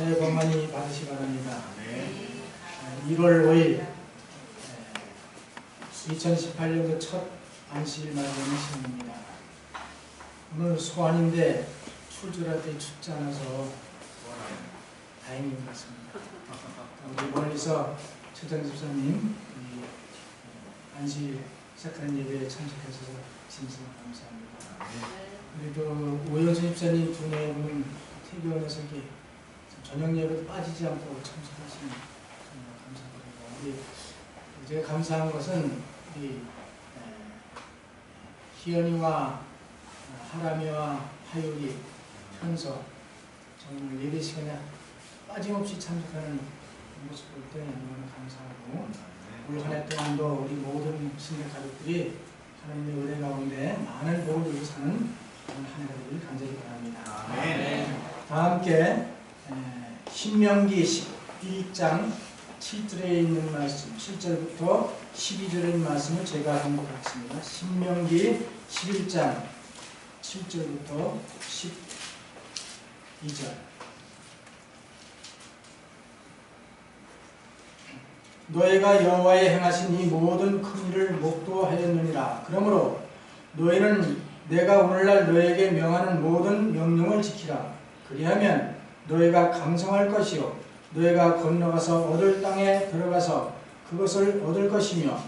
새해 복 많이 받으시 바랍니다. 1월 5일 2018년도 첫 안식일 맞이하는 시간입니다. 오늘 소환인데 출절할 때 춥지 않아서 다행인 것 같습니다. 우리 멀리서 최정 집사님 안식일 시작하는 예배에 참석하셔서 진심으로 감사합니다. 그리고 오영수 집사님 두 분은 태교원에서 저녁 예배도 빠지지 않고 참석하시는 감사드리고, 제가 감사한 것은 우리 희연이와 하람이와 하율이 현서 정말 예배 시간에 빠짐없이 참석하는 모습 볼 때 너무 감사하고, 올 한 해 동안도 우리 모든 신의 가족들이 하나님의 은혜 가운데 많은 복을 누리고 사는 한 해가 되길 간절히 바랍니다. 다 함께 신명기 11장 7절에 있는 말씀, 7절부터 12절에 있는 말씀을 제가 공부하겠습니다. 신명기 11장 7절부터 12절. 너희가 여호와의 행하신 이 모든 큰 일을 목도하였느니라. 그러므로 너희는 내가 오늘날 너희에게 명하는 모든 명령을 지키라. 그리하면 너희가 강성할 것이요 너희가 건너가서 얻을 땅에 들어가서 그것을 얻을 것이며,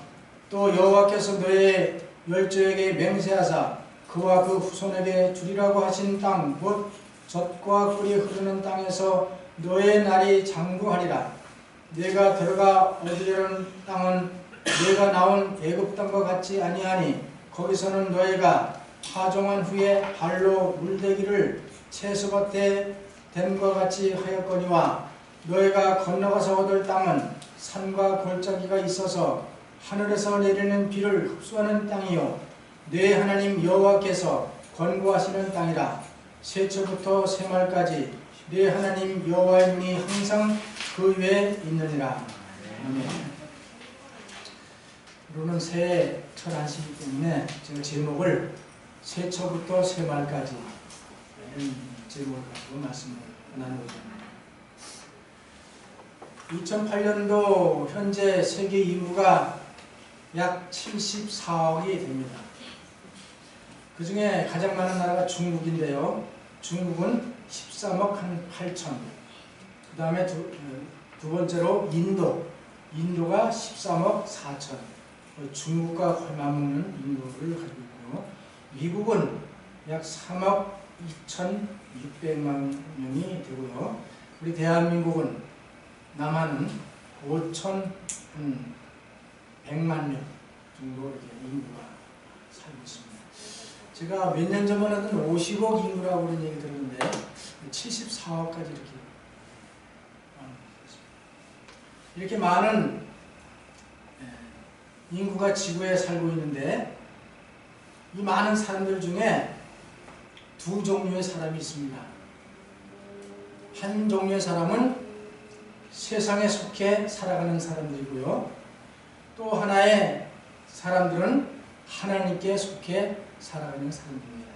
또 여호와께서 너희의 열조에게 맹세하사 그와 그 후손에게 주리라고 하신 땅, 곧 젖과 꿀이 흐르는 땅에서 너희의 날이 장구하리라. 네가 들어가 얻으려는 땅은 네가 나온 애굽 땅과 같지 아니하니 거기서는 너희가 파종한 후에 발로 물대기를 채소밭에 댐과 같이 하였거니와, 너희가 건너가서 얻을 땅은 산과 골짜기가 있어서 하늘에서 내리는 비를 흡수하는 땅이요 네 하나님 여호와께서 권고하시는 땅이라. 세초부터 세말까지 네 하나님 여호와의 눈이 항상 그 위에 있느니라. 아멘. 오늘은 새해 첫 안식이기 때문에 제가 제목을 세초부터 세말까지 이런 제목을 가지고 말씀을 나누고자 합니다. 2008년도 현재 세계 인구가 약 74억이 됩니다. 그 중에 가장 많은 나라가 중국인데요. 중국은 13억 한 8천. 그 다음에 두 번째로 인도가 13억 4천. 중국과 거의 맞먹는 인구를 가지고 있고요. 미국은 약 3억 2,600만 명이 되고요. 우리 대한민국은 남한은 5,100만 명 정도 이렇게 인구가 살고 있습니다. 제가 몇 년 전만 하던 50억 인구라고 그런 얘기 들었는데 74억까지 이렇게 많은 인구가 지구에 살고 있는데, 이 많은 사람들 중에 두 종류의 사람이 있습니다. 한 종류의 사람은 세상에 속해 살아가는 사람들이고요. 또 하나의 사람들은 하나님께 속해 살아가는 사람들입니다.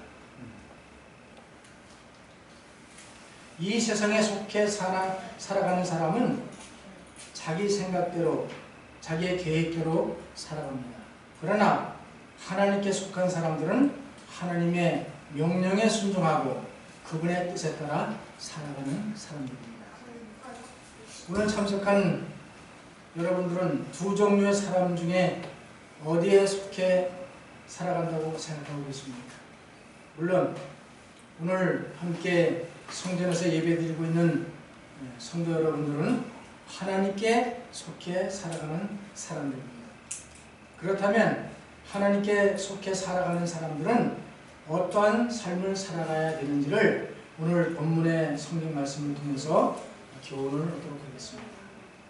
이 세상에 속해 살아가는 사람은 자기 생각대로, 자기의 계획대로 살아갑니다. 그러나 하나님께 속한 사람들은 하나님의 명령에 순종하고 그분의 뜻에 따라 살아가는 사람들입니다. 오늘 참석한 여러분들은 두 종류의 사람 중에 어디에 속해 살아간다고 생각하고 계십니까? 물론 오늘 함께 성전에서 예배드리고 있는 성도 여러분들은 하나님께 속해 살아가는 사람들입니다. 그렇다면 하나님께 속해 살아가는 사람들은 어떠한 삶을 살아가야 되는지를 오늘 본문의 성경 말씀을 통해서 교훈을 얻도록 하겠습니다.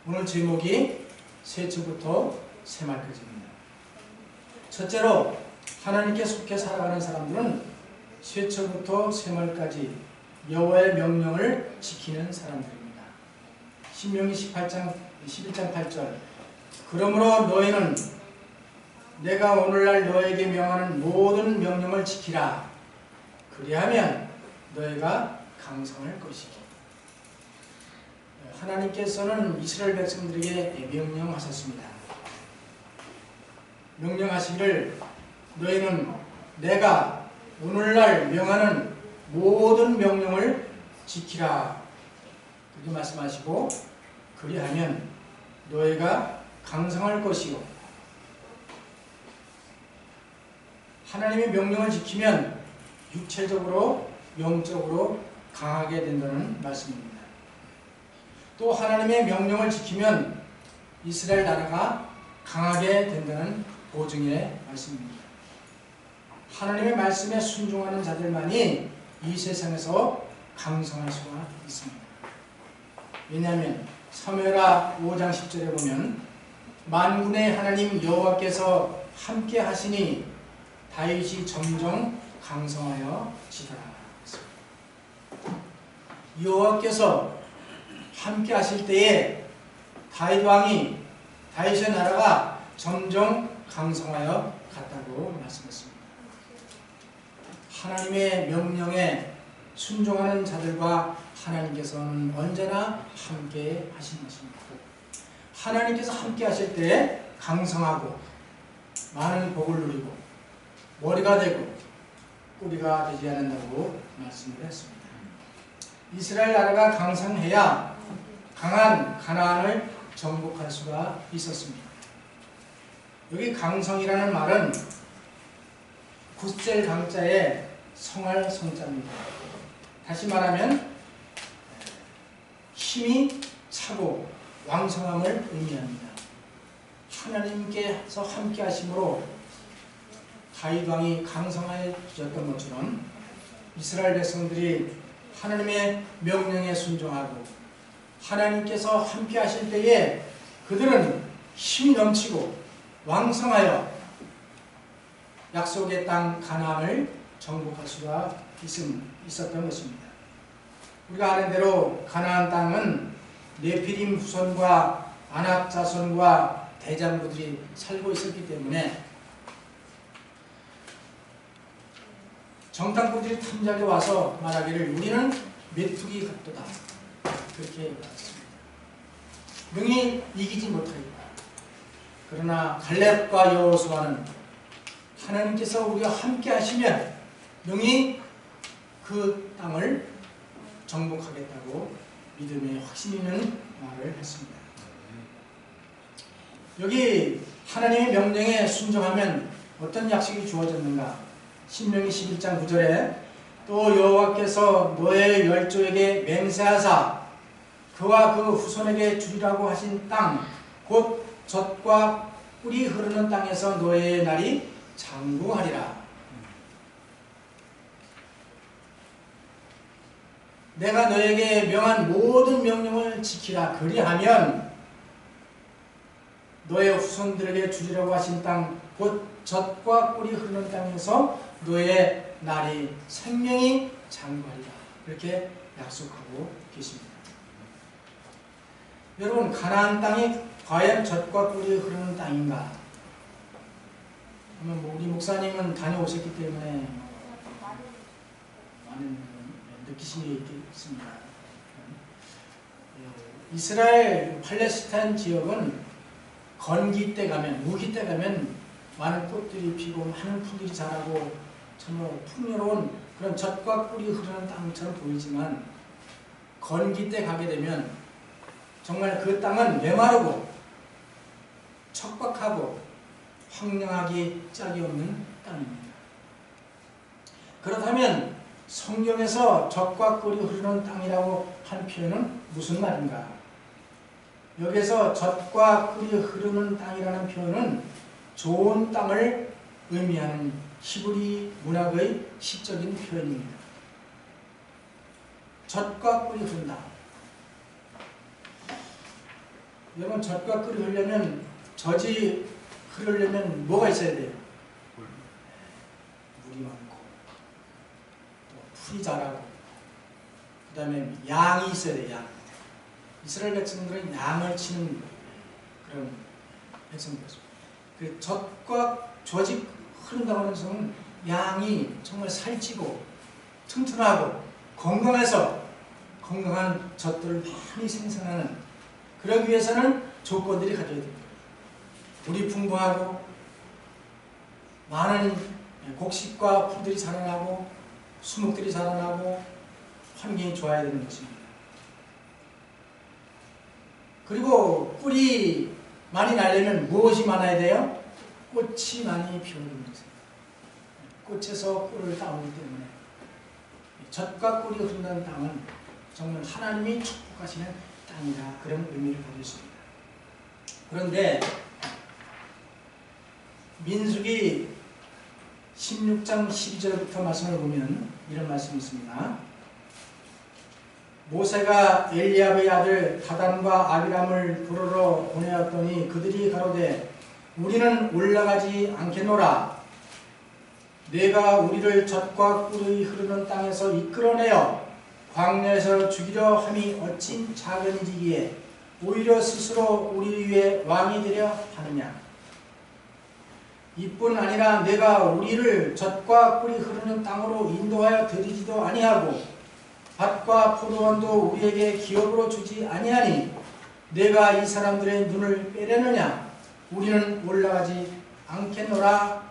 오늘 제목이 세초부터 세말까지입니다. 첫째로 하나님께 속해 살아가는 사람들은 세초부터 세말까지 여호와의 명령을 지키는 사람들입니다. 신명기 11장 8절. 그러므로 너희는 내가 오늘날 너에게 명하는 모든 명령을 지키라. 그리하면 너희가 강성할 것이고. 하나님께서는 이스라엘 백성들에게 명령하셨습니다. 명령하시기를 너희는 내가 오늘날 명하는 모든 명령을 지키라. 그렇게 말씀하시고 그리하면 너희가 강성할 것이요. 하나님의 명령을 지키면 육체적으로 영적으로 강하게 된다는 말씀입니다. 또 하나님의 명령을 지키면 이스라엘 나라가 강하게 된다는 보증의 말씀입니다. 하나님의 말씀에 순종하는 자들만이 이 세상에서 강성할 수가 있습니다. 왜냐하면 사무엘하 5장 10절에 보면 만군의 하나님 여호와께서 함께 하시니 다윗이 점점 강성하여 지더라. 여호와께서 함께 하실 때에 다윗 왕이 다윗의 나라가 점점 강성하여 갔다고 말씀했습니다. 하나님의 명령에 순종하는 자들과 하나님께서는 언제나 함께 하신 것입니다. 하나님께서 함께 하실 때 강성하고 많은 복을 누리고 머리가 되고 꼬리가 되지 않는다고 말씀을 했습니다. 이스라엘 나라가 강성해야 강한 가나안을 정복할 수가 있었습니다. 여기 강성이라는 말은 굳셀 강자에 성할 성자입니다. 다시 말하면 힘이 차고 왕성함을 의미합니다. 하나님께서 함께 하심으로 다윗 왕이 강성해졌던 것처럼 이스라엘 백성들이 하나님의 명령에 순종하고 하나님께서 함께 하실 때에 그들은 힘이 넘치고 왕성하여 약속의 땅 가나안을 정복할 수가 있었던 것입니다. 우리가 아는 대로 가나안 땅은 네피림 후손과 아낙 자손과 대장부들이 살고 있었기 때문에 정탐꾼들이 탐작에 와서 말하기를 우리는 메뚜기 같도다. 그렇게 말했습니다. 능히 이기지 못하리라. 그러나 갈렙과 여호수아는 하나님께서 우리와 함께 하시면 능히 그 땅을 정복하겠다고 믿음의 확신 있는 말을 했습니다. 여기 하나님의 명령에 순종하면 어떤 약속이 주어졌는가? 신명기 11장 9절에 또 여호와께서 너의 열조에게 맹세하사 그와 그 후손에게 주리라고 하신 땅 곧 젖과 꿀이 흐르는 땅에서 너의 날이 장구하리라. 내가 너에게 명한 모든 명령을 지키라. 그리하면 너의 후손들에게 주리라고 하신 땅 곧 젖과 꿀이 흐르는 땅에서 너의 날이 생명이 장구하리라. 이렇게 약속하고 계십니다. 여러분, 가나안 땅이 과연 젖과 꿀이 흐르는 땅인가? 우리 목사님은 다녀오셨기 때문에 많은 느끼심이 있겠습니다. 이스라엘 팔레스타인 지역은 건기 때 가면, 우기 때 가면 많은 꽃들이 피고 많은 풀들이 자라고 정말 풍요로운 그런 젖과 꿀이 흐르는 땅처럼 보이지만 건기 때 가게 되면 정말 그 땅은 메마르고 척박하고 황량하기 짝이 없는 땅입니다. 그렇다면 성경에서 젖과 꿀이 흐르는 땅이라고 한 표현은 무슨 말인가? 여기서 젖과 꿀이 흐르는 땅이라는 표현은 좋은 땅을 의미하는 히브리 문학의 시적인 표현입니다. 젖과 꿀이 흐른다. 여러분, 젖과 꿀이 흐르려면, 젖이 흐르려면 뭐가 있어야 돼요? 물이 많고 또 풀이 자라고 그 다음에 양이 있어야 돼요. 양. 이스라엘 백성들은 양을 치는 그런 백성들이었습니다. 그 젖과 젖이 흐른다고 하는 것은 양이 정말 살찌고 튼튼하고 건강해서 건강한 젖들을 많이 생산하는, 그러기 위해서는 조건들이 갖춰야 됩니다. 물이 풍부하고 많은 곡식과 풀들이 자라나고 수목들이 자라나고 환경이 좋아야 되는 것입니다. 그리고 꿀이 많이 나려면 무엇이 많아야 돼요? 꽃이 많이 피어오는 것입니다. 꽃에서 꿀을 따오기 때문에 젖과 꿀이 흐른다는 땅은 정말 하나님이 축복하시는 땅이다, 그런 의미를 가지고 있습니다. 그런데 민수기 16장 12절부터 말씀을 보면 이런 말씀이 있습니다. 모세가 엘리압의 아들 다단과 아비람을 부르러 보내었더니 그들이 가로되 우리는 올라가지 않겠노라. 내가 우리를 젖과 꿀이 흐르는 땅에서 이끌어내어 광야에서 죽이려 함이 어찌 작은 일이기에 오히려 스스로 우리 위에 왕이 되려 하느냐. 이뿐 아니라 내가 우리를 젖과 꿀이 흐르는 땅으로 인도하여 들이지도 아니하고 밭과 포도원도 우리에게 기업으로 주지 아니하니 내가 이 사람들의 눈을 빼려느냐. 우리는 올라가지 않겠노라,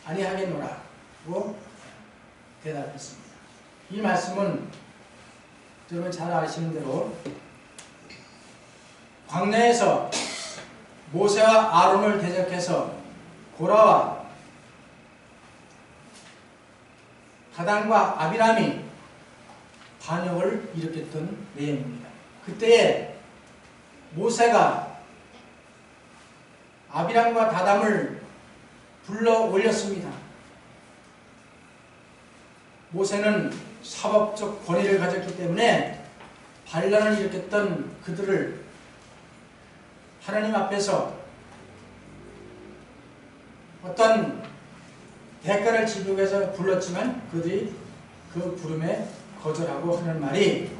아니하겠노라 고 대답했습니다. 이 말씀은 여러분 잘 아시는 대로 광야에서 모세와 아론을 대적해서 고라와 다단과 아비람이 반역을 일으켰던 내용입니다. 그때에 모세가 아비람과 다단을 불러 올렸습니다. 모세는 사법적 권위를 가졌기 때문에 반란을 일으켰던 그들을 하나님 앞에서 어떤 대가를 지불하기 위해서 불렀지만 그들이 그 부름에 거절하고 하는 말이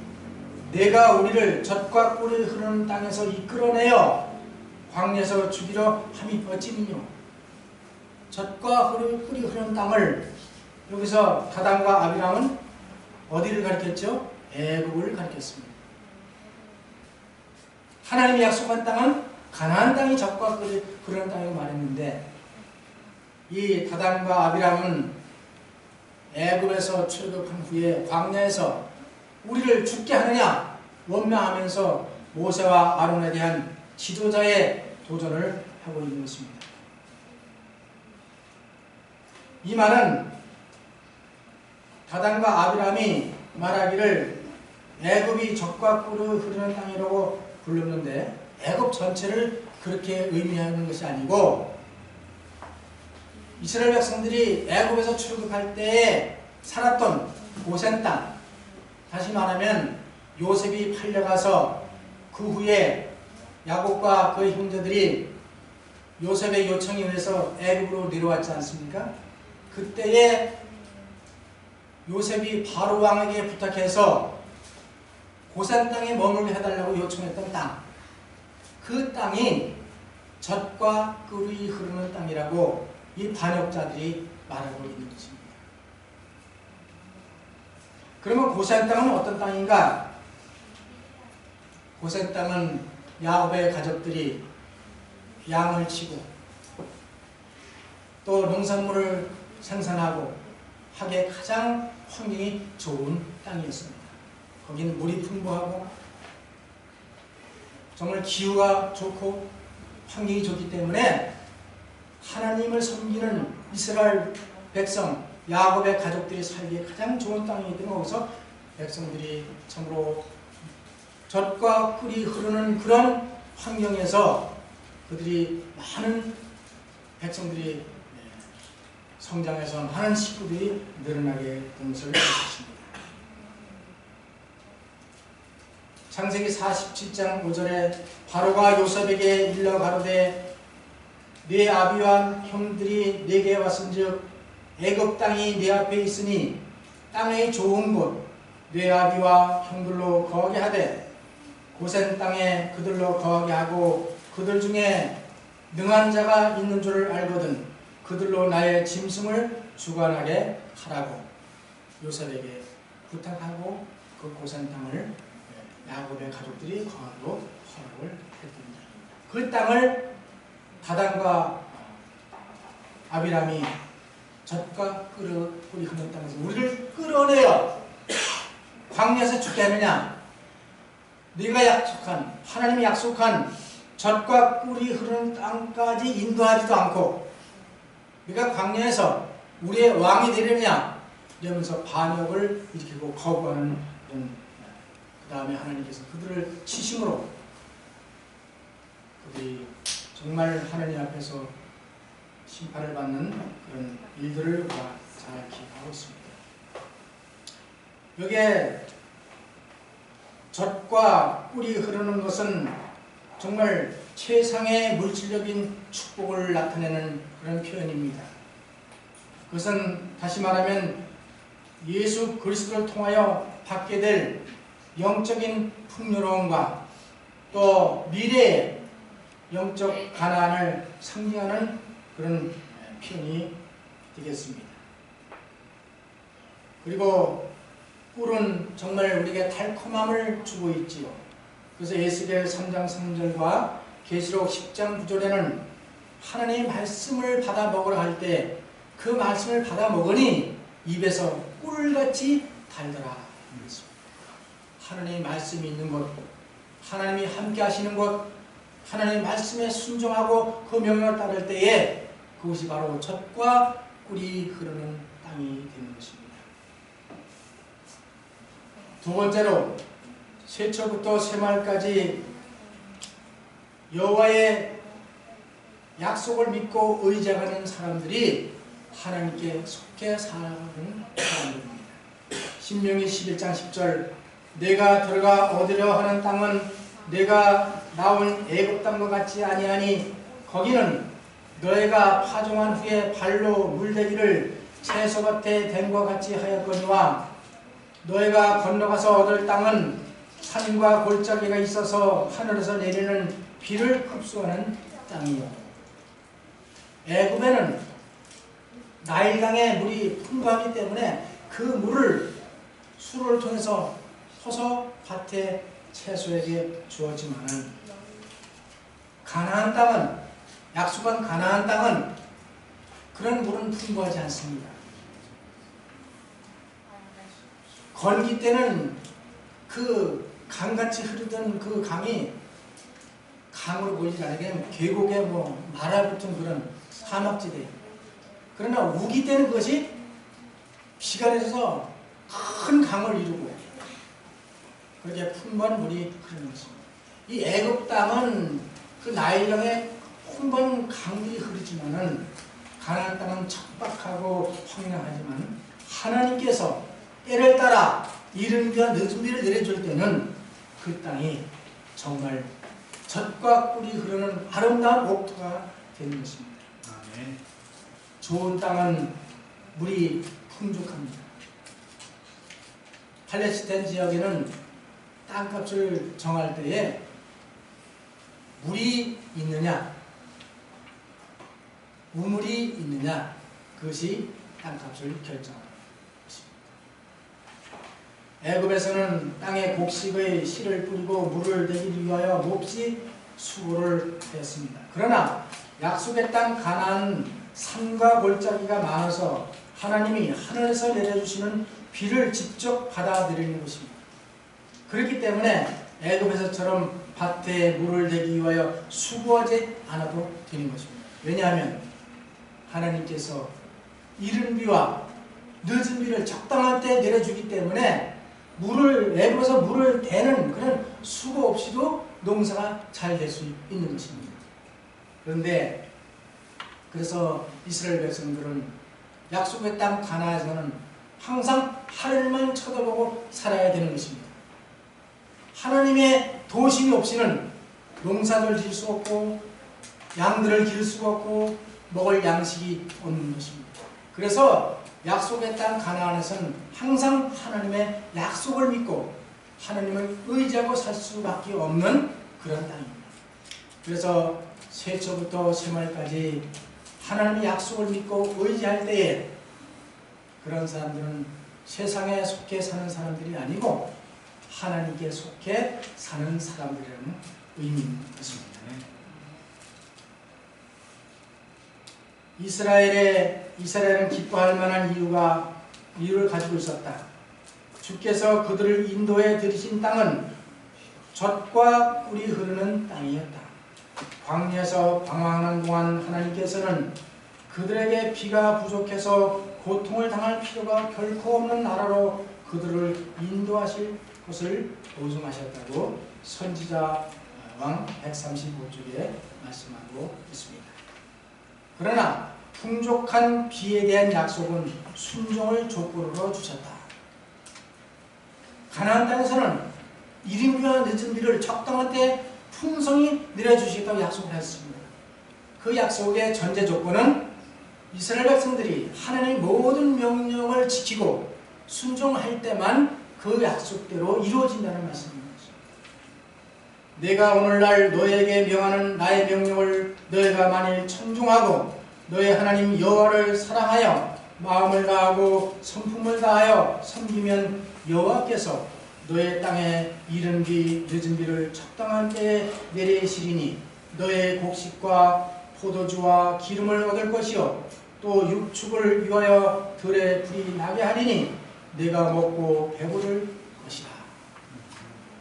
내가 우리를 젖과 꿀이 흐르는 땅에서 이끌어내어 광야에서 죽이려 함이 어찌미뇨. 젖과 꿀이 흐르는 땅을 여기서 다단과 아비람은 어디를 가리켰죠? 애굽을 가리켰습니다. 하나님이 약속한 땅은 가나안 땅이 젖과 꿀이 흐르는 땅이라고 말했는데 이 다단과 아비람은 애굽에서 출국한 후에 광야에서 우리를 죽게 하느냐 원망하면서 모세와 아론에 대한 지도자의 도전을 하고 있는 것입니다. 이 말은 다단과 아비람이 말하기를 애굽이 젖과 꿀이 흐르는 땅이라고 불렀는데 애굽 전체를 그렇게 의미하는 것이 아니고 이스라엘 백성들이 애굽에서 출국할 때에 살았던 고센 땅, 다시 말하면 요셉이 팔려가서 그 후에 야곱과 그의 형제들이 요셉의 요청에 의해서 애굽으로 내려왔지 않습니까? 그때에 요셉이 바로 왕에게 부탁해서 고센 땅에 머물게 해달라고 요청했던 땅, 그 땅이 젖과 꿀이 흐르는 땅이라고 이 반역자들이 말하고 있는 것입니다. 그러면 고센 땅은 어떤 땅인가? 고센 땅은 야곱의 가족들이 양을 치고 또 농산물을 생산하고 하기에 가장 환경이 좋은 땅이었습니다. 거기는 물이 풍부하고 정말 기후가 좋고 환경이 좋기 때문에 하나님을 섬기는 이스라엘 백성, 야곱의 가족들이 살기에 가장 좋은 땅이기 때문에 거기서 백성들이 참으로 젖과 꿀이 흐르는 그런 환경에서 그들이 많은 백성들이 성장해서 많은 식구들이 늘어나게 된 것을 보십니다. 창세기 47장 5절에 바로가 요셉에게 일러 가로되 네 아비와 형들이 내게 왔은즉 애굽 땅이 네 앞에 있으니 땅의 좋은 곳 네 아비와 형들로 거하게 하되 고센 땅에 그들로 거하게 하고 그들 중에 능한 자가 있는 줄을 알거든 그들로 나의 짐승을 주관하게 하라고 요셉에게 부탁하고 그 고산 땅을 야곱의 가족들이 거하도록 허락을 했답니다. 그 땅을 다단과 아비람이 젖과 꿀이 흐르는 땅에서 우리를 끌어내어 광야에서 죽게 하느냐? 네가 약속한, 하나님이 약속한 젖과 꿀이 흐르는 땅까지 인도하지도 않고 네가 광야에서 우리의 왕이 되려느냐? 이러면서 반역을 일으키고 거부하는 그 다음에 하나님께서 그들을 치심으로 그들이 정말 하나님 앞에서 심판을 받는 그런 일들을 우리가 잘 기억하고 있습니다. 여기에 젖과 꿀이 흐르는 것은 정말 최상의 물질적인 축복을 나타내는 그런 표현입니다. 그것은 다시 말하면 예수 그리스도를 통하여 받게 될 영적인 풍요로움과 또 미래의 영적 가난을 상징하는 그런 표현이 되겠습니다. 그리고 꿀은 정말 우리에게 달콤함을 주고 있지요. 그래서 에스겔 3장 3절과 계시록 10장 9절에는 하나님의 말씀을 받아 먹으러 갈 때 그 말씀을 받아 먹으니 입에서 꿀같이 달더라. 하나님의 말씀이 있는 곳, 하나님이 함께 하시는 곳, 하나님의 말씀에 순종하고 그 명령을 따를 때에 그것이 바로 젖과 꿀이 흐르는 땅이 되는 것입니다. 두 번째로 세초부터 세말까지 여호와의 약속을 믿고 의지하는 사람들이 하나님께 속해 사는 사람들입니다. 신명기 11장 10절 내가 들어가 얻으려 하는 땅은 내가 나온 애굽 땅과 같지 아니하니 거기는 너희가 파종한 후에 발로 물대기를 채소밭에 댐과 같이 하였거니와 너희가 건너가서 얻을 땅은 산과 골짜기가 있어서 하늘에서 내리는 비를 흡수하는 땅이요. 애굽에는 나일강의 물이 풍부하기 때문에 그 물을 수로를 통해서 퍼서 밭에 채소에게 주어지만은 가나안 땅은 약속한 가나안 땅은 그런 물은 풍부하지 않습니다. 건기 때는 그 강같이 흐르던 그 강이 강으로 보이지 않게 계곡에 말아붙은 그런 사막지대. 그러나 우기 때는 그것이 비가 내려서 큰 강을 이루고 그렇게 풍부한 물이 흐르는 것입니다. 이 애굽 땅은 그 나일강에 풍부한 강물이 흐르지만은 가나안 땅은 척박하고 황량하지만 하나님께서 때를 따라 이른 비와 늦은 비를 내려줄 때는 그 땅이 정말 젖과 꿀이 흐르는 아름다운 옥토가 되는 것입니다. 아멘. 좋은 땅은 물이 풍족합니다. 팔레스타인 지역에는 땅값을 정할 때에 물이 있느냐 우물이 있느냐 그것이 땅값을 결정합니다. 애굽에서는 땅에 곡식의 씨를 뿌리고 물을 내기 위하여 몹시 수고를 했습니다. 그러나 약속의 땅 가나안은 산과 골짜기가 많아서 하나님이 하늘에서 내려주시는 비를 직접 받아들이는 것입니다. 그렇기 때문에 애굽에서처럼 밭에 물을 내기 위하여 수고하지 않아도 되는 것입니다. 왜냐하면 하나님께서 이른 비와 늦은 비를 적당한 때 내려주기 때문에 애굽에서 물을 대는 그런 수고 없이도 농사가 잘 될 수 있는 것입니다. 그런데 그래서 이스라엘 백성들은 약속의 땅 가나안에서는 항상 하늘만 쳐다보고 살아야 되는 것입니다. 하나님의 도심이 없이는 농사를 지을 수 없고 양들을 기를 수가 없고 먹을 양식이 없는 것입니다. 그래서 약속의 땅 가나안에서는 항상 하나님의 약속을 믿고 하나님을 의지하고 살 수밖에 없는 그런 땅입니다. 그래서 세초부터 세말까지 하나님의 약속을 믿고 의지할 때에 그런 사람들은 세상에 속해 사는 사람들이 아니고 하나님께 속해 사는 사람들이라는 의미인 것입니다. 이스라엘은 기뻐할 만한 이유를 가지고 있었다. 주께서 그들을 인도해 들이신 땅은 젖과 꿀이 흐르는 땅이었다. 광야에서 방황하는 동안 하나님께서는 그들에게 비가 부족해서 고통을 당할 필요가 결코 없는 나라로 그들을 인도하실 것을 보증하셨다고 선지자 왕 135쪽에 말씀하고 있습니다. 그러나 풍족한 비에 대한 약속은 순종을 조건으로 주셨다. 가나안 땅에서는 이른비와 늦은 비를 적당한 때 풍성히 내려주시겠다고 약속을 했습니다. 그 약속의 전제 조건은 이스라엘 백성들이 하나님의 모든 명령을 지키고 순종할 때만 그 약속대로 이루어진다는 말씀입니다. 내가 오늘날 너에게 명하는 나의 명령을 너희가 만일 청중하고 너의 하나님 여호와를 사랑하여 마음을 다하고 성품을 다하여 섬기면 여호와께서 너의 땅에 이른 비 늦은 비를 적당한 때에 내리시리니 너의 곡식과 포도주와 기름을 얻을 것이요 또 육축을 위하여 들에 불이 나게 하리니 내가 먹고 배부를 것이다.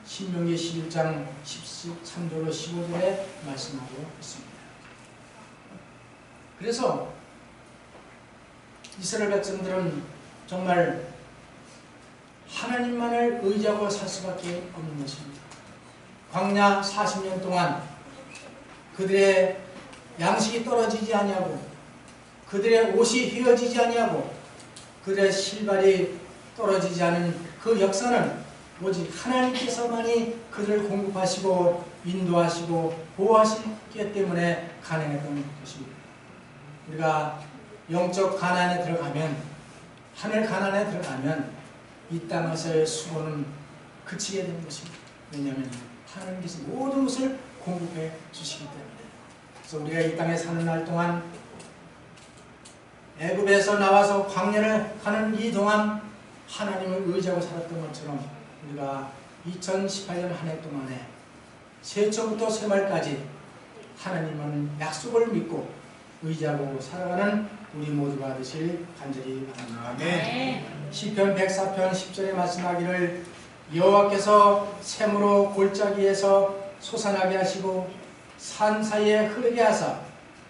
신명기 11장 13절로 15절에 말씀하고 있습니다. 그래서 이스라엘 백성들은 정말 하나님만을 의지하고 살 수밖에 없는 것입니다. 광야 40년 동안 그들의 양식이 떨어지지 아니하고 그들의 옷이 휘어지지 아니하고 그들의 실발이 떨어지지 않은 그 역사는 오직 하나님께서만이 그들을 공급하시고 인도하시고 보호하시기 때문에 가능했던 것입니다. 우리가 영적 가나안에 들어가면 하늘 가나안에 들어가면 이 땅에서의 수고는 그치게 되는 것입니다. 왜냐하면 하나님께서 모든 것을 공급해 주시기 때문에. 그래서 우리가 이 땅에 사는 날 동안 애굽에서 나와서 광야를 가는 이 동안 하나님을 의지하고 살았던 것처럼 우리가 2018년 한 해 동안에 새해초부터 새말까지 하나님은 약속을 믿고 의지하고 살아가는 우리 모두가 되실 간절히 바랍니다. 아멘. 시편 104편 10절에 말씀하기를 여호와께서 샘으로 골짜기에서 솟아나게 하시고 산 사이에 흐르게 하사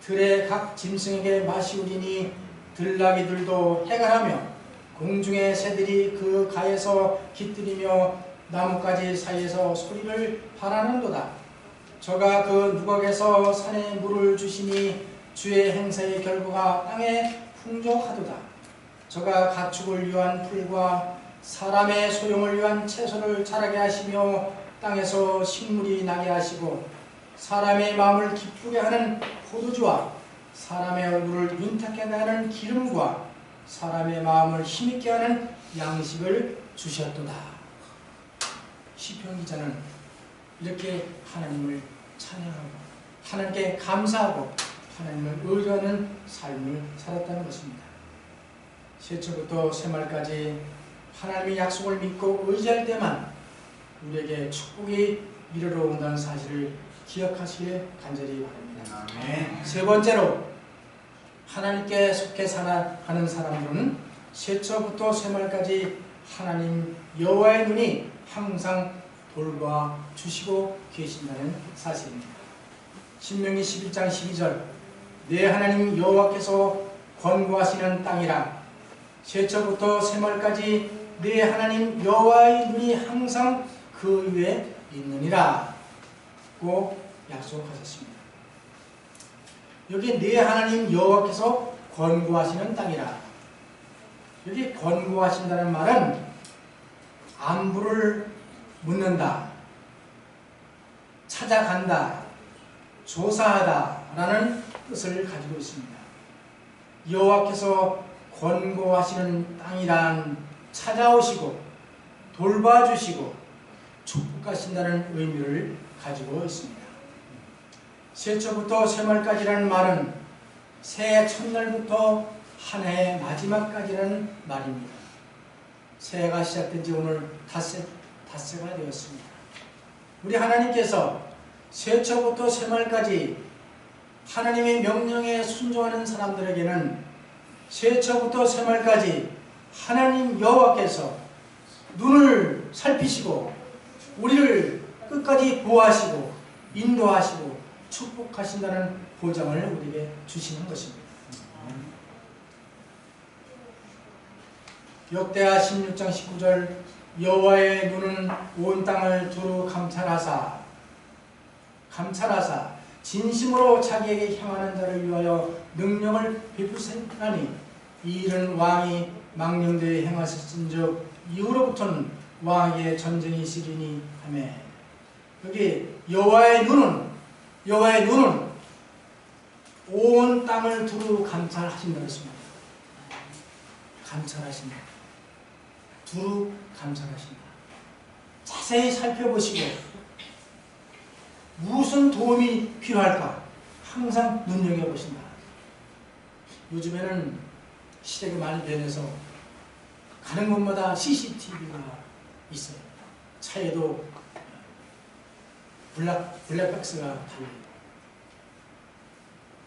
들의 각 짐승에게 마시우리니 들나귀들도 해갈하며 공중의 새들이 그 가에서 깃들이며 나뭇가지 사이에서 소리를 발하는도다. 저가 그 누각에서 산에 물을 주시니 주의 행사의 결과가 땅에 풍족하도다. 저가 가축을 위한 풀과 사람의 소용을 위한 채소를 자라게 하시며 땅에서 식물이 나게 하시고 사람의 마음을 기쁘게 하는 포도주와 사람의 얼굴을 윤탁하게 하는 기름과 사람의 마음을 힘있게 하는 양식을 주셨도다. 시편 기자는 이렇게 하나님을 찬양하고 하나님께 감사하고 하나님을 의뢰하는 삶을 살았다는 것입니다. 새초부터 새말까지 하나님의 약속을 믿고 의지할 때만 우리에게 축복이 이르러 온다는 사실을 기억하시길 간절히 바랍니다. 아멘. 세 번째로 하나님께 속해 살아가는 사람들은 새초부터 새말까지 하나님 여호와의 눈이 항상 돌봐 주시고 계신다는 사실입니다. 신명기 11장 12절 내 하나님 여호와께서 권고하시는 땅이라 새초부터 새말까지 내 하나님 여호와의 눈이 항상 그 위에 있느니라 고 약속하셨습니다. 여기 내 하나님 여호와께서 권고하시는 땅이라. 여기 권고하신다는 말은 안부를 묻는다, 찾아간다, 조사하다 라는 뜻을 가지고 있습니다. 여호와께서 권고하시는 땅이란 찾아오시고 돌봐주시고 축복하신다는 의미를 가지고 있습니다. 새초부터 새말까지라는 말은 새해 첫날부터 한 해의 마지막까지라는 말입니다. 새해가 시작된 지 오늘 닷새가 되었습니다. 우리 하나님께서 세초부터 세말까지 하나님의 명령에 순종하는 사람들에게는 세초부터 세말까지 하나님 여호와께서 눈을 살피시고 우리를 끝까지 보호하시고 인도하시고 축복하신다는 보장을 우리에게 주시는 것입니다. 역대하 16장 19절 여호와의 눈은 온 땅을 두루 감찰하사 진심으로 자기에게 향하는 자를 위하여 능력을 베푸시나니 이 일은 왕이 망령되이 행하셨은즉 이후로부터는 왕에게 전쟁이 있으리니 하며 여기 여호와의 눈은 온 땅을 두루 감찰하신다고 했습니다. 감찰하신다. 두루 감찰하신다. 자세히 살펴보시고 무슨 도움이 필요할까 항상 눈여겨보신다. 요즘에는 시대가 많이 변해서 가는 곳마다 CCTV가 있어요. 차에도 블랙박스가 달려요.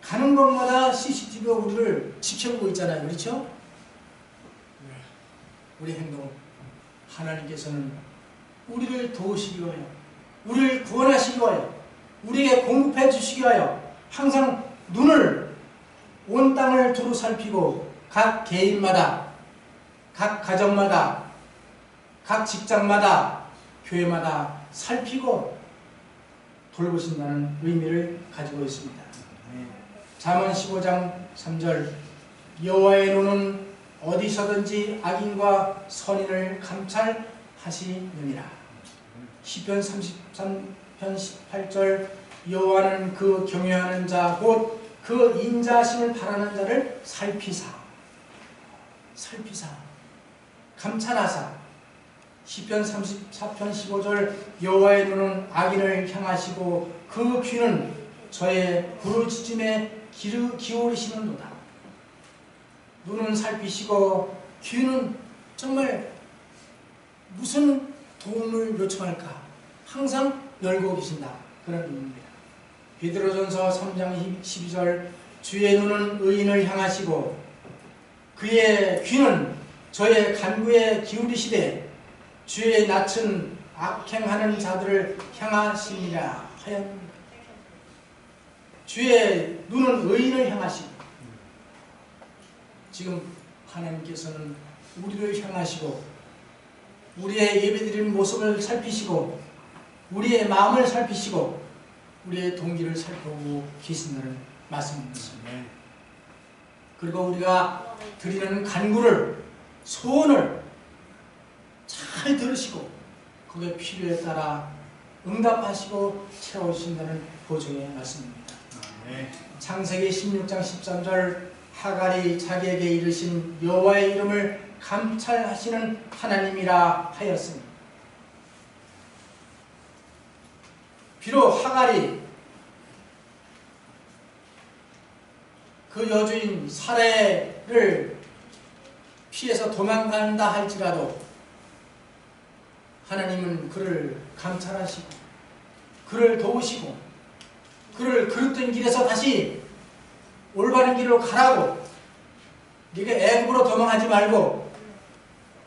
가는 곳마다 CCTV가 우리를 지켜보고 있잖아요. 그렇죠? 우리 행동 하나님께서는 우리를 도우시기 위하여 우리를 구원하시기 위하여 우리에게 공급해 주시기 위하여 항상 눈을 온 땅을 두루 살피고 각 개인마다 각 가정마다 각 직장마다 교회마다 살피고 돌보신다는 의미를 가지고 있습니다. 잠언 15장 3절 여호와의 눈은 어디서든지 악인과 선인을 감찰하시느니라. 시편 33편 18절 여호와는 그 경외하는 자 곧 그 인자하심을 바라는 자를 살피사 감찰하사. 시편 34편 15절 여호와의 눈은 악인을 향하시고 그 귀는 저의 부르짖음에 기울이시는도다. 눈은 살피시고 귀는 정말 무슨 도움을 요청할까 항상 열고 계신다. 그런 의미입니다. 베드로전서 3장 12절 주의 눈은 의인을 향하시고 그의 귀는 저의 간구에 기울이시되 주의 낯은 악행하는 자들을 향하시니라 하였습니다. 주의 눈은 의인을 향하시고 지금 하나님께서는 우리를 향하시고 우리의 예배드리는 모습을 살피시고 우리의 마음을 살피시고 우리의 동기를 살펴보고 계신다는 말씀입니다. 그리고 우리가 드리는 간구를 소원을 잘 들으시고 그의 필요에 따라 응답하시고 채워주신다는 보증의 말씀입니다. 창세기 16장 13절 하갈이 자기에게 이르신 여호와의 이름을 감찰하시는 하나님이라 하였습니다. 비록 하갈이 그 여주인 사레를 피해서 도망간다 할지라도 하나님은 그를 감찰하시고 그를 도우시고 그를 그릇된 길에서 다시 올바른 길로 가라고 네가 애굽으로 도망하지 말고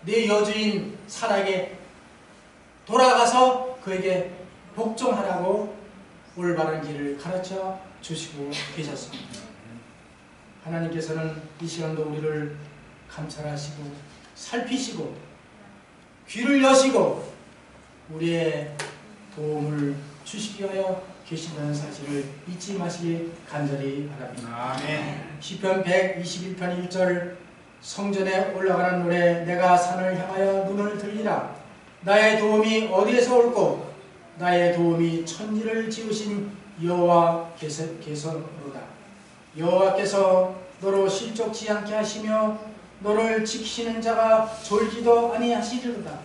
네 여주인 사라에게 돌아가서 그에게 복종하라고 올바른 길을 가르쳐 주시고 계셨습니다. 하나님께서는 이 시간도 우리를 감찰하시고 살피시고 귀를 여시고 우리의 도움을 주시기 위하여 계신다는 사실을 잊지 마시기 간절히 바랍니다. 아멘. 시편 121편 1절 성전에 올라가는 노래 내가 산을 향하여 눈을 들리라. 나의 도움이 어디에서 올꼬 나의 도움이 천지를 지으신 여호와께서로다. 여호와께서 너로 실족치 않게 하시며 너를 지키시는 자가 졸지도 아니하시리로다.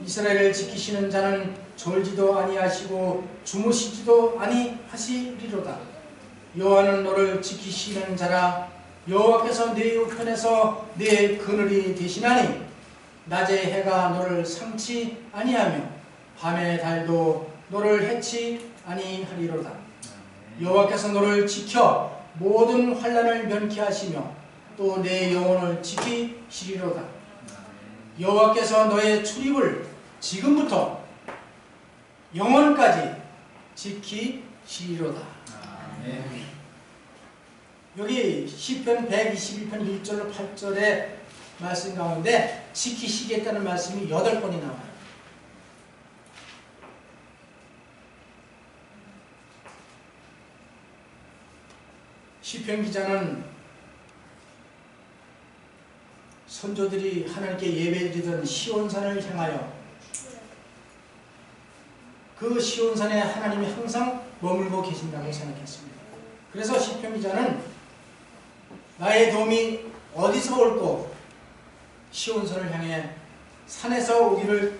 이스라엘을 지키시는 자는 졸지도 아니하시고 주무시지도 아니하시리로다. 여호와는 너를 지키시는 자라. 여호와께서 네 우편에서 네 그늘이 되시나니 낮의 해가 너를 상치 아니하며 밤의 달도 너를 해치 아니하리로다. 여호와께서 너를 지켜 모든 환난을 면케 하시며 또 내 영혼을 지키시리로다. 여호와께서 너의 출입을 지금부터 영원까지 지키시리로다. 여기 시편 121편 1절로 8절의 말씀 가운데 지키시겠다는 말씀이 8번이 나와요. 시편 기자는 선조들이 하나님께 예배드리던 시온산을 향하여 그 시온산에 하나님이 항상 머물고 계신다고 생각했습니다. 그래서 시편 기자는 나의 도움이 어디서 올꼬 시온산을 향해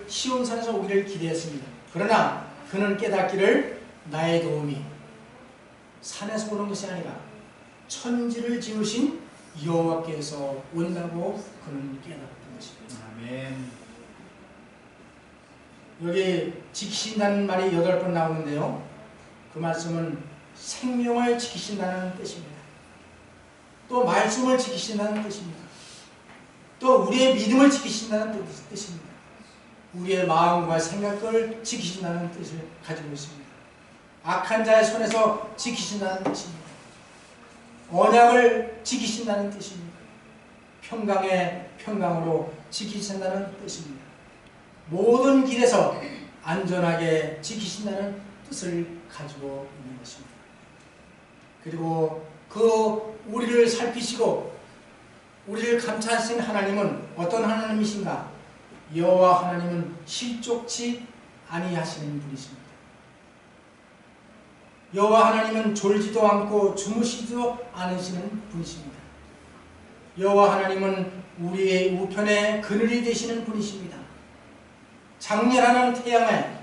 시온산에서 오기를 기대했습니다. 그러나 그는 깨닫기를 나의 도움이 산에서 오는 것이 아니라 천지를 지으신 여호와께서 온다고 그는 깨달았던 것입니다. 아멘. 여기 지키신다는 말이 8번 나오는데요. 그 말씀은 생명을 지키신다는 뜻입니다. 또 말씀을 지키신다는 뜻입니다. 또 우리의 믿음을 지키신다는 뜻입니다. 우리의 마음과 생각을 지키신다는 뜻을 가지고 있습니다. 악한 자의 손에서 지키신다는 뜻입니다. 언약을 지키신다는 뜻입니다. 평강의 평강으로 지키신다는 뜻입니다. 모든 길에서 안전하게 지키신다는 뜻을 가지고 있는 것입니다. 그리고 그 우리를 살피시고 우리를 감찰하신 하나님은 어떤 하나님이신가? 여호와 하나님은 실족치 아니하시는 분이십니다. 여호와 하나님은 졸지도 않고 주무시지도 않으시는 분이십니다. 여호와 하나님은 우리의 우편의 그늘이 되시는 분이십니다. 장렬하는 태양에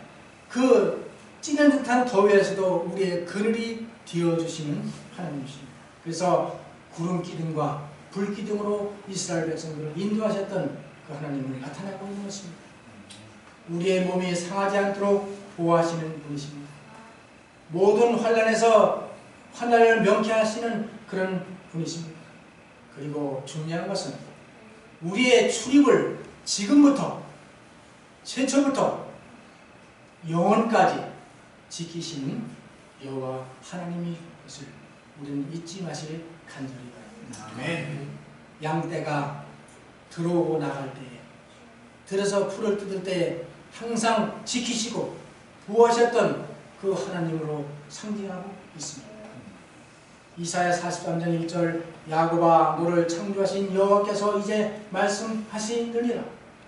그 찌는 듯한 더위에서도 우리의 그늘이 되어주시는 하나님이십니다. 그래서 구름 기둥과 불 기둥으로 이스라엘 백성들을 인도하셨던 그 하나님을 나타내고 있는 것입니다. 우리의 몸이 상하지 않도록 보호하시는 분이십니다. 모든 환난에서 환난을 명쾌하시는 그런 분이십니다. 그리고 중요한 것은 우리의 출입을 지금부터 최초부터 영원까지 지키시는 여호와 하나님이 것을 우리는 잊지 마시길 간절히 바랍니다. 아멘. 양떼가 들어오고 나갈 때에 들어서 풀을 뜯을 때에 항상 지키시고 보호하셨던 그 하나님으로 상징하고 있습니다. 이사야 43장 1절 야곱아 너를 창조하신 여호와께서 이제 말씀하시느니라.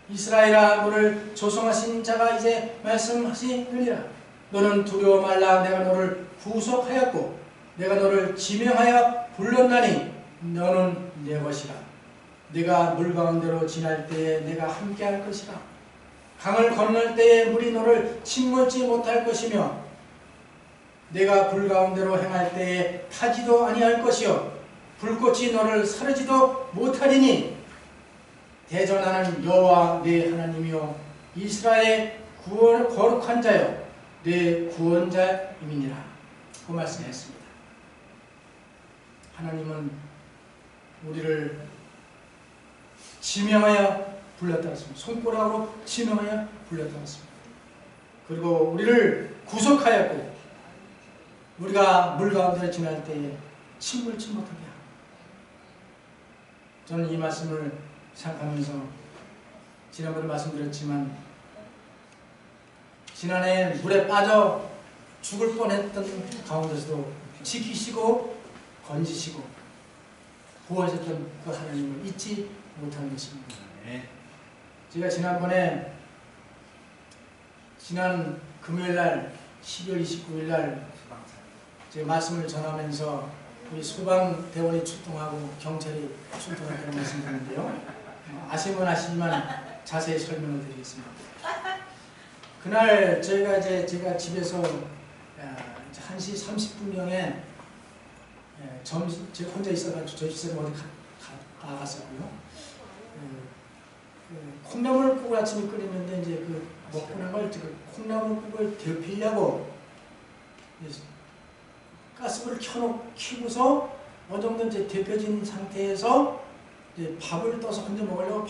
이스라엘아 너를 조성하신 자가 이제 말씀하시느니라. 너는 두려워 말라. 내가 너를 구속하였고 내가 너를 지명하여 불렀나니 너는 내 것이라. 네가 물 가운데로 지날 때에 내가 함께할 것이라. 강을 건널 때에 물이 너를 침몰지 못할 것이며 내가 불 가운데로 행할 때에 타지도 아니할 것이요 불꽃이 너를 사르지도 못하리니 대전하는 여호와 내 하나님이요 이스라엘의 거룩한 자요 내 구원자임이니라. 그 말씀했습니다. 하나님은 우리를 지명하여 불렀다 했습니다. 손가락으로 지명하여 불렀다 했습니다. 그리고 우리를 구속하였고 우리가 물 가운데 지날 때에 침몰치 못하게 하고. 저는 이 말씀을 생각하면서 지난번에 말씀드렸지만 지난해 물에 빠져 죽을 뻔했던 가운데서도 지키시고 건지시고 구하셨던 그 하나님을 잊지 못하는 것입니다. 제가 지난번에 지난 금요일날 12월 29일날 제가 말씀을 전하면서 우리 소방대원이 출동하고 경찰이 출동했다는 말씀을 드렸는데요. 아시면 아시지만 자세히 설명을 드리겠습니다. 그날 제가 집에서 1시 30분경에 점심 제가 혼자 있어가지고 저희 집에 어디 나갔었고요. 그 콩나물국을 아침에 끓이는데 이제 그 먹고 난 걸 콩나물국을 데피려고 가스불을 켜고서 어느 정도 이제 데펴진 상태에서 이제 밥을 떠서 혼자 먹으려고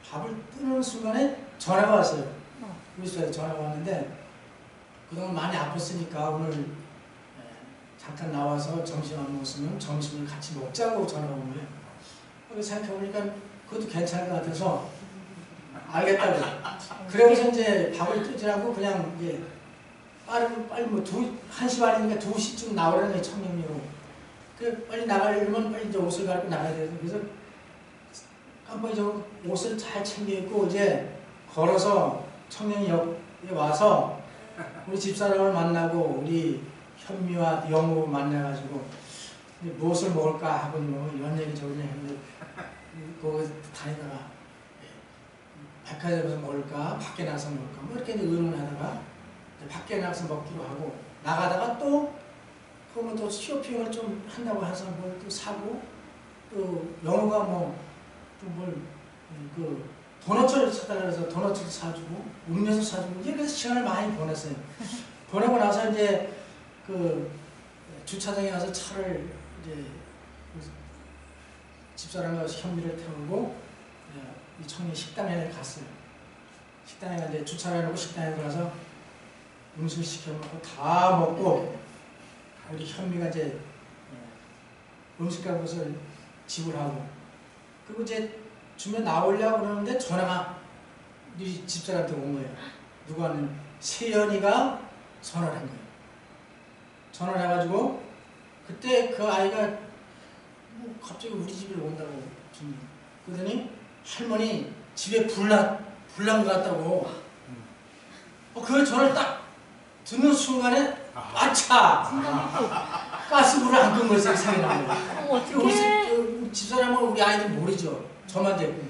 밥을 뜨는 순간에 전화가 왔어요. 우리 집에 전화가 왔는데 그동안 많이 아팠으니까 오늘 잠깐 나와서 점심 안 먹었으면 점심을 같이 먹자고 전화가 온 거예요. 그래서 생각해보니까 그것도 괜찮을 것 같아서 알겠다고. 그래서 이제 밥을 뜨지 않고 그냥 이제 빨리 뭐 1시 반이니까 2시쯤 나오라는 거예요, 청량리로. 그 빨리 나가려면 빨리 이제 옷을 갈고 나가야 돼서 그래서 깜빡이 저 옷을 잘 챙겨 입고 이제 걸어서 청량역에 와서 우리 집사람을 만나고 우리 현미와 영우 만나가지고 무엇을 먹을까 하고 뭐 이런 얘기 저런 얘기 했는데 거기 다니다가 백화점에서 먹을까 밖에 나가서 먹을까 뭐 이렇게 의논하다가 밖에 나가서 먹기로 하고 나가다가 또 그러면 또 쇼핑을 좀 한다고 해서 뭘 또 사고 또 영우가 뭐 또 뭘 그 도넛을 사달라 그래서 도넛을 사주고 음료수 사주고 이제 그래서 시간을 많이 보냈어요. 보내고 나서 이제 그 주차장에 가서 차를 이제 집사람과 현미를 태우고 이 청리 식당에 갔어요. 식당에 이제 주차를 해놓고 식당에 들어가서 음식을 시켜 먹고 다 먹고 우리 현미가 이제 음식값을 지불하고 그리고 이제 주면 나오려고 그러는데 전화가 우리 집사람한테 온 거예요. 누가 하는 세연이가 전화를 한 거예요. 전화를 해가지고 그때 그 아이가 뭐 갑자기 우리 집에 온다고 그러더니 할머니 집에 불난 것 같다고 그 전화를 딱 듣는 순간에 아차! 가스불을 안 끈 거였어요. 생각이 나는 거예요. 우리 집사람은 우리 아이들 모르죠. 저만 됐고.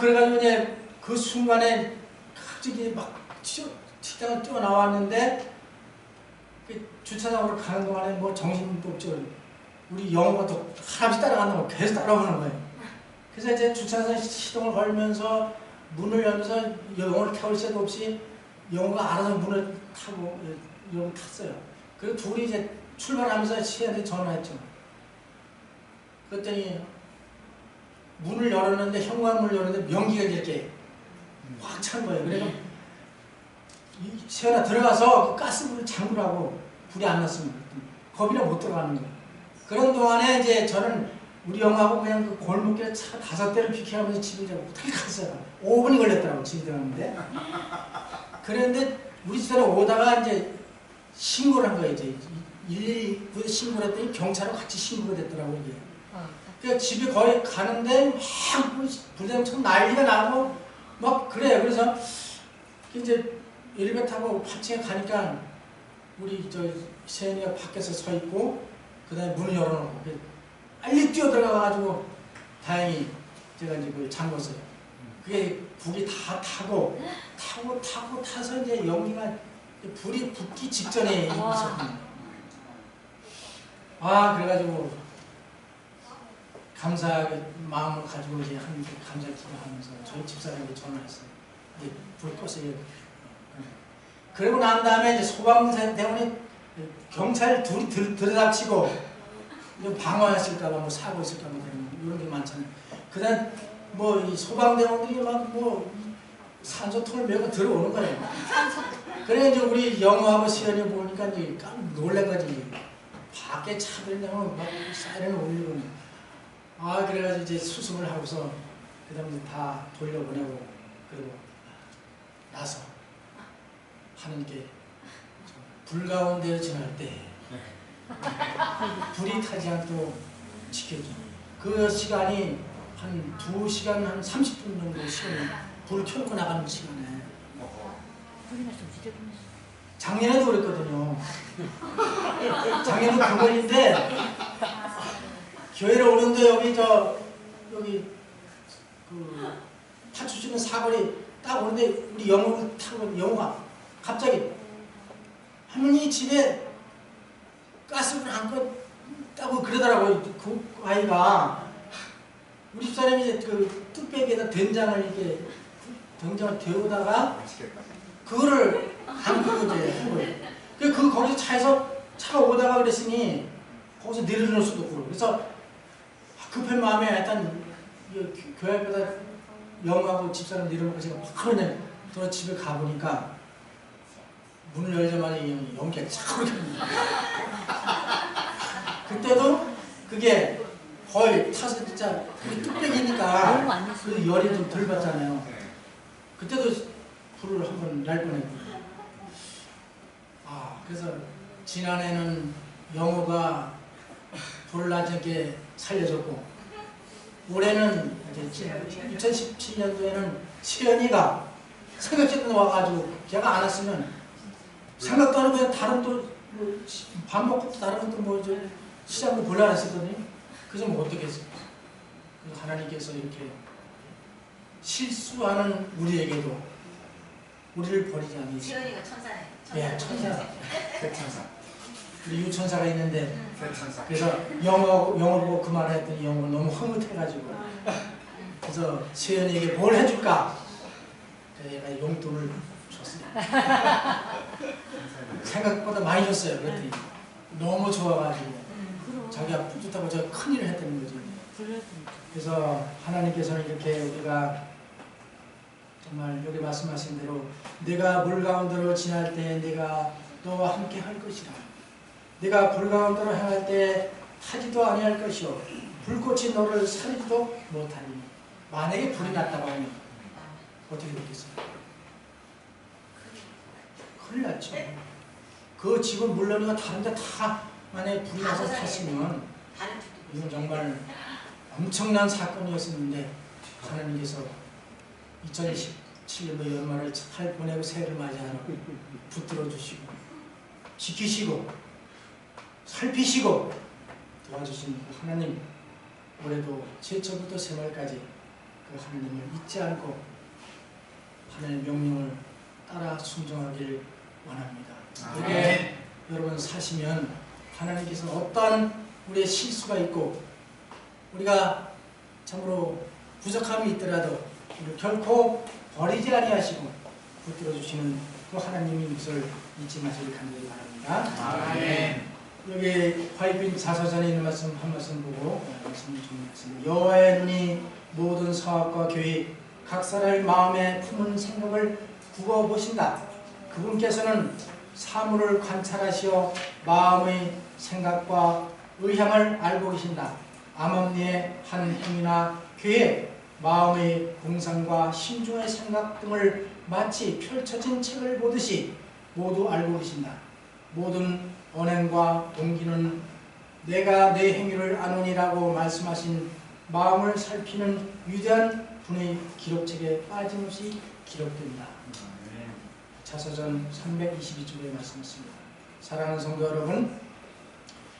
그래가지고 이제 그 순간에 갑자기 막 식당을 뛰어나왔는데 그 주차장으로 가는 동안에 뭐 정신도 없죠. 우리 영호가 또 할아버지 따라간다고 계속 따라오는 거예요. 그래서 이제 주차장 시동을 걸면서 문을 열면서 영호를 태울 새도 없이 영호가 알아서 문을 타고 영호 탔어요. 그리고 둘이 이제 출발하면서 시한테 전화했죠. 그랬더니 문을 열었는데 현관문을 열었는데 연기가 이렇게 확 찬 거예요. 그래서 시연아 들어가서 그 가스불을 잠그라고 불이 안 났으면 겁이나 못 들어가는 거예요. 그런 동안에 이제 저는 우리 영하고 그냥 그 골목길에 차 5대를 비켜가면서 집에 어떻게 갔어요. 5분이 걸렸더라고 집에 들어가는데. 그랬는데 우리 집사람 오다가 이제 신고를 한 거예요. 이제 119에 신고를 했더니 경찰하고 같이 신고가 됐더라고요. 이게. 그러니까 집에 거의 가는데 막 불장처럼 난리가 나고 막 그래요. 그래서 이제 엘리베이터 타고 8층에 가니까 우리 저 세연이가 밖에서 서 있고 그 다음에 문을 열어놓고 빨리 뛰어들어가가지고 다행히 제가 이제 그걸 잠궜어요. 그게 불이 다 타고 타서 이제 연기가 불이 붙기 직전에 있었거든요. 그래가지고 감사하게 마음을 가지고 이제 감사 기도하면서 저희 집사람에게 전화했어요. 이제 불 껐어요. 그러고 난 다음에 이제 소방대원이 경찰 둘이 들여닥치고 방어했을까봐 뭐 사고 있을까봐 이런 게 많잖아요. 그다음 뭐 이 소방대원들이 막 뭐 산소통을 메고 들어오는 거예요. 그래 이제 우리 영호하고 시연이 보니까 이제 깜 놀래가지고 밖에 차들이 나면 막 사이렌을 울리고 그래가지고 이제 수습을 하고서 그 다음에 다 돌려보내고 그리고 나서 하나님께 불 가운데 지날 때 불이 타지 않도록 지켜주는 그 시간이 한 2시간 한 30분 정도 시간이 불을 켜놓고 나가는 시간에 작년에도 그랬거든요. 작년도 그거인데 교회를 오는데 여기 그 파출소는 사거리 딱 오는데 우리 영호를 타고 영호가 갑자기 할머니 집에 가스불 안 껐다고 그러더라고요. 그 아이가 우리 집사람이 이제 그 뚝배기에다 된장을 이렇게 된장을 데우다가 그거를 담그고 이제 한 거예요. 그 거기서 차에서 차가 오다가 그랬으니 거기서 내려놓을 수도 없고 그래서 급한 마음에 하여튼 교회 앞에다 영하고 집사람 내려놓고 제가 바로 그냥 저 집에 가보니까 문을 열자마자 연기가 착 오르거든요. 그때도 그게 거의 타서 진짜 뚝배기니까 그 열이 좀 덜 받잖아요. 그때도 불을 한번 날 뻔했고. 그래서 지난해는 영호가 불을 나게 살려줬고 올해는 이제 2017년도에는 시연이가 생각지도 와가지고 걔가 안 왔으면 생각도 안 하고 그냥 다른 또 밥 먹고 다른 또 뭐 시장도 볼라 했었거든요. 그래서 뭐 어떻게 했어요? 하나님께서 이렇게 실수하는 우리에게도 우리를 버리지 않으시고 시연이가 천사네. 예, 천사. 백천사. 우리 유천사가 있는데 백천사. 그래서 영어 보고 그 말을 했더니 영어 너무 흐뭇해가지고 그래서 시연이에게 뭘 해줄까? 내가 용돈을 줬어요. 생각보다 많이 줬어요. 그랬더니 너무 좋아가지고 자기가 뿌듯하고 제가 큰일을 했다는 거지. 그래서 하나님께서는 이렇게 우리가 정말 여기 말씀하신 대로 내가 물 가운데로 지날 때 내가 너와 함께 할 것이라. 내가 불 가운데로 행할 때 타지도 아니할 것이요 불꽃이 너를 사리지도 못하니. 만약에 불이 났다고 하면 어떻게 되겠어요? 큰일 났죠. 그 집은 물론이고 다른 데 다 만약에 불이 나서 탔으면 이건 정말 엄청난 사건이었었는데 하나님께서 2017년도 연말을 잘 보내고 새해를 맞이하라고 붙들어 주시고 지키시고 살피시고 도와주신 하나님, 올해도 제초부터 새말까지 그 하나님을 잊지 않고 하나님의 명령을 따라 순종하길 원합니다. 이게 여러분 사시면 하나님께서 어떠한 우리의 실수가 있고 우리가 참으로 부족함이 있더라도 우리를 결코 버리지 아니하시고 붙들어 주시는 그 하나님의 것을 잊지 마시길 간절히 바랍니다. 아멘. 여기 화이빈 자서전에 있는 말씀 한 말씀 보고 말씀을 정리하겠습니다. 여호와의 눈이 모든 사업과 계획, 각 사람의 마음에 품은 생각을 굽어 보신다. 그분께서는 사물을 관찰하시어 마음의 생각과 의향을 알고 계신다. 암암리의 한 행위나 계획, 마음의 공상과 심중의 생각 등을 마치 펼쳐진 책을 보듯이 모두 알고 계신다. 모든 언행과 동기는 내가 내 행위를 아노니라고 말씀하신 마음을 살피는 위대한 분의 기록책에 빠짐없이 기록된다. 자서전 322쪽에 말씀했습니다. 사랑하는 성도 여러분,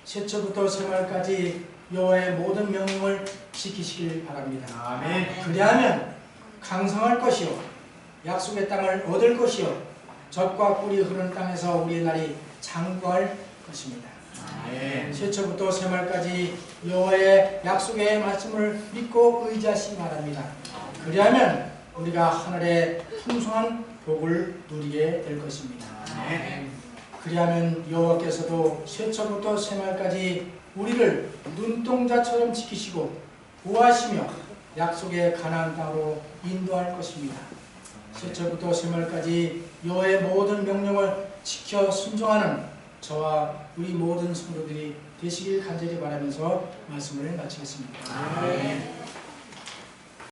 새초부터 새말까지 여호와의 모든 명령을 지키시길 바랍니다. 아멘. 그리하면 강성할 것이요 약속의 땅을 얻을 것이요 젖과 꿀이 흐르는 땅에서 우리의 날이 장구할 것입니다. 아멘. 새초부터 새말까지 여호와의 약속의 말씀을 믿고 의지하시기 바랍니다. 그리하면 우리가 하늘의 풍성한 복을 누리게 될 것입니다. 아멘. 그리하면 여호와께서도 새초부터 새말까지 우리를 눈동자처럼 지키시고 보호하시며 약속의 가나안 땅으로 인도할 것입니다. 새초부터 새말까지 여호와의 모든 명령을 지켜 순종하는 저와 우리 모든 성도들이 되시길 간절히 바라면서 말씀을 마치겠습니다. 아멘.